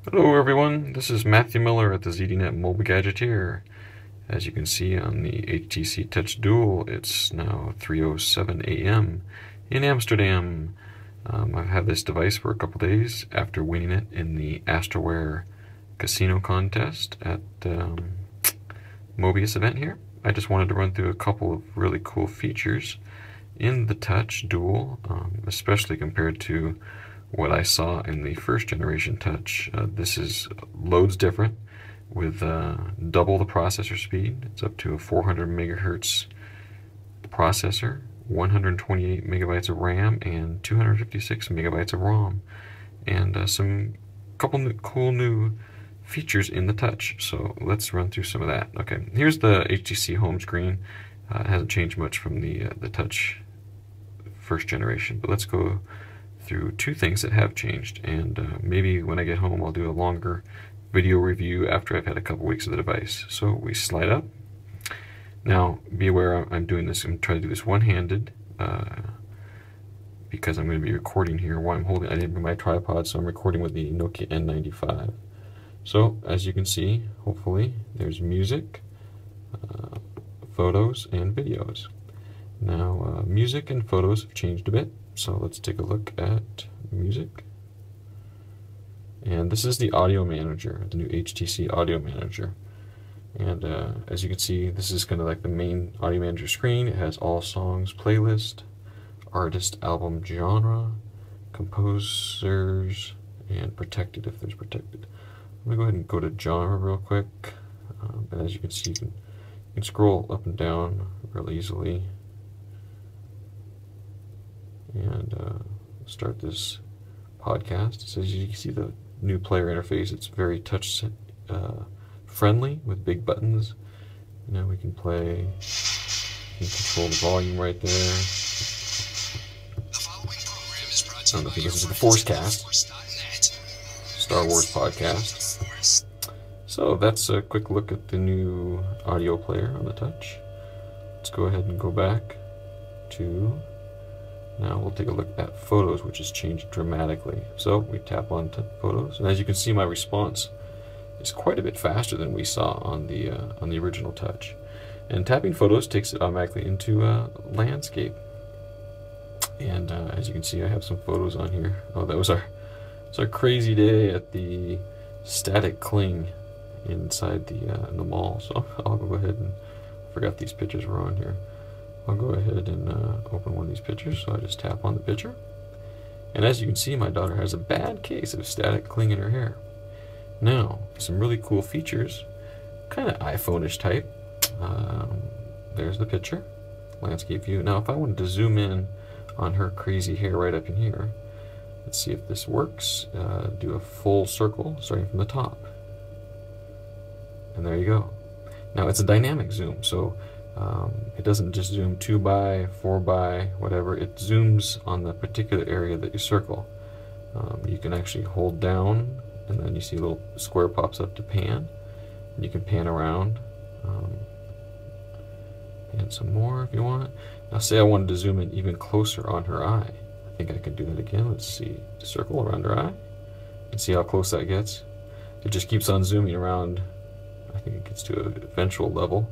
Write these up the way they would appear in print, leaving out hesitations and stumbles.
Hello everyone, this is Matthew Miller at the ZDNet Mobile Gadget here. As you can see on the HTC Touch Dual, it's now 3:07 a.m. in Amsterdam. I've had this device for a couple days after winning it in the Astroware Casino contest at Mobius event here. I just wanted to run through a couple of really cool features in the Touch Dual, especially compared to what I saw in the first generation Touch. This is loads different with double the processor speed. It's up to a 400 megahertz processor, 128 megabytes of RAM, and 256 megabytes of ROM, and some couple cool new features in the Touch. So let's run through some of that. Okay, here's the HTC home screen. It hasn't changed much from the Touch first generation, but let's go through two things that have changed, and maybe when I get home I'll do a longer video review after I've had a couple weeks of the device. So we slide up. Now be aware I'm doing this, I'm trying to do this one-handed because I'm going to be recording here while I'm holding, I didn't bring my tripod, so I'm recording with the Nokia N95. So as you can see, hopefully there's music, photos, and videos. Now music and photos have changed a bit. So let's take a look at music. And this is the audio manager, the new HTC audio manager. And as you can see, this is kind of like the main audio manager screen. It has all songs, playlist, artist, album, genre, composers, and protected if there's protected. I'm gonna go ahead and go to genre real quick. And as you can see, you can scroll up and down real easily. And start this podcast. So as you can see the new player interface, it's very touch friendly with big buttons. Now we can play, you can control the volume right there. I don't know if you listen to the Forcecast, Star Wars podcast. So that's a quick look at the new audio player on the Touch. Let's go ahead and go back to, now we'll take a look at photos, which has changed dramatically. So we tap on photos, and as you can see, my response is quite a bit faster than we saw on the original Touch. And tapping photos takes it automatically into landscape. And as you can see, I have some photos on here. Oh, that was our crazy day at the Static Cling inside the mall. So I'll go ahead and, I forgot these pictures were on here. I'll go ahead and open one of these pictures. So I just tap on the picture. And as you can see, my daughter has a bad case of static cling in her hair. Now, some really cool features, kind of iPhone-ish type. There's the picture, landscape view. Now, if I wanted to zoom in on her crazy hair right up in here, let's see if this works. Do a full circle starting from the top. And there you go. Now, it's a dynamic zoom, so it doesn't just zoom 2 by, 4 by, whatever. It zooms on the particular area that you circle. You can actually hold down, and then you see a little square pops up to pan. And you can pan around. Pan some more if you want. Now say I wanted to zoom in even closer on her eye. I think I can do that again. Let's see. Circle around her eye. And see how close that gets. It just keeps on zooming around. I think it gets to an eventual level.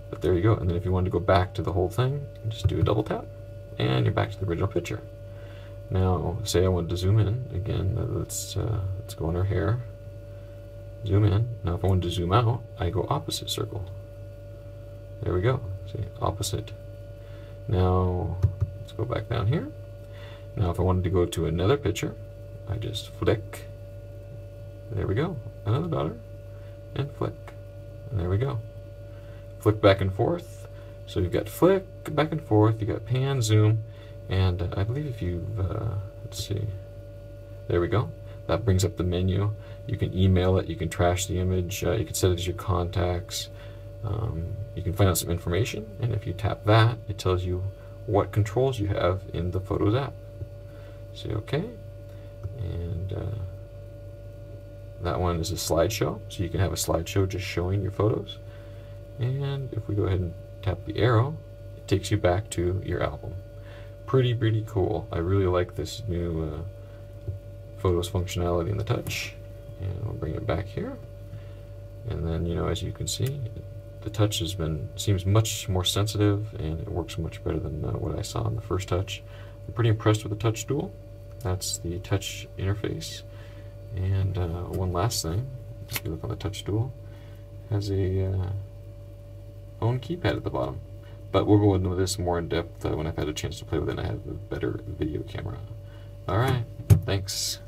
But there you go. And then if you want to go back to the whole thing, just do a double tap, and you're back to the original picture. Now, say I wanted to zoom in again. Let's go on her hair. Zoom in. Now, if I wanted to zoom out, I go opposite circle. There we go. See, opposite. Now, let's go back down here. Now, if I wanted to go to another picture, I just flick. There we go. Another daughter, and flick. And there we go. Flick back and forth. So you've got flick, back and forth, you got pan, zoom, and I believe if you've, let's see, there we go. That brings up the menu. You can email it, you can trash the image, you can set it as your contacts, you can find out some information, and if you tap that, it tells you what controls you have in the Photos app. Say OK, and that one is a slideshow, so you can have a slideshow just showing your photos. And if we go ahead and tap the arrow, it takes you back to your album. Pretty cool. I really like this new photos functionality in the Touch. And we'll bring it back here. And then, you know, as you can see, the touch seems much more sensitive, and it works much better than what I saw on the first touch. I'm pretty impressed with the Touch Dual. That's the touch interface. And one last thing, if you look on the Touch Dual, has a own keypad at the bottom. But we'll go into this more in depth when I've had a chance to play with it and I have a better video camera. Alright, thanks.